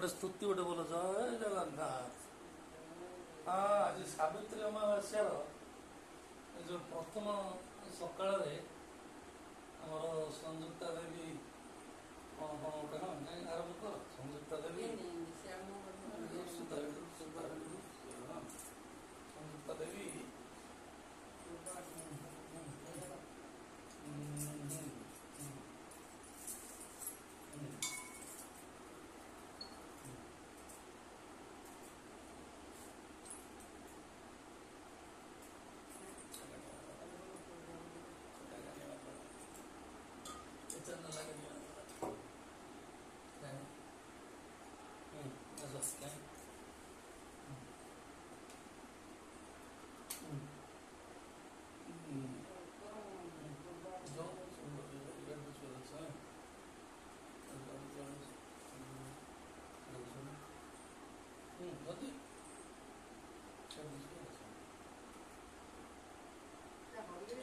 ଗୋଟେ ସ୍ତୁତି ଗୋଟେ ବୋଲ ଜୟ ଜଗନ୍ନାଥ। ହଁ ଆଜି ସାବିତ୍ରୀ ଅମାବାସ୍ୟାର ଯେଉଁ ପ୍ରଥମ ସକାଳରେ ଆମର ସଂଯୁକ୍ତା ଦେବୀ କ'ଣ କ'ଣ ଗୋଟେ ହଁ ନାଇଁ ଆରମ୍ଭ କର। ସଂଯୁକ୍ତା ଦେବୀ ସଂଯୁକ୍ତା ଦେବୀ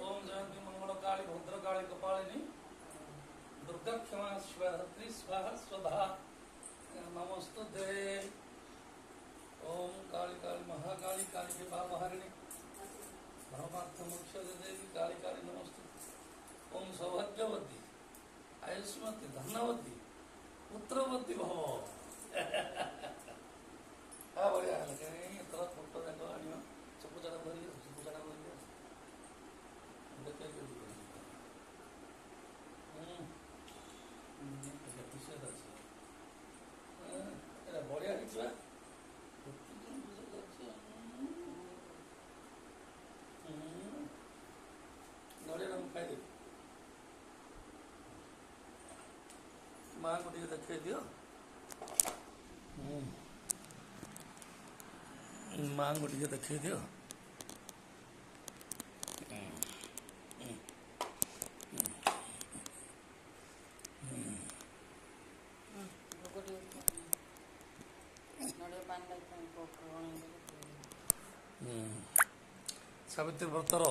ओम जयंती मंगल काली भद्रकाली कपालिनी दुर्गा क्षमा शिवरात्रि स्वाहा स्वधा नमस्तुते। ओम काली काली महाकाली काली के बाहरिणी धर्मार्थ मोक्ष देवी काली काली नमस्तुते। ओम सौभाग्यवती आयुष्मती धनवती पुत्रवती भव। हाँ बढ़िया लगे थोड़ा फोटो देखो आनियो सब जगह भरी सब जगह भरी देखे विषय अच्छे बढ़िया नड़िया खाई माँ को देखे दियो माँ को देखे दियो। ସାବିତ୍ରୀ ବ୍ରତର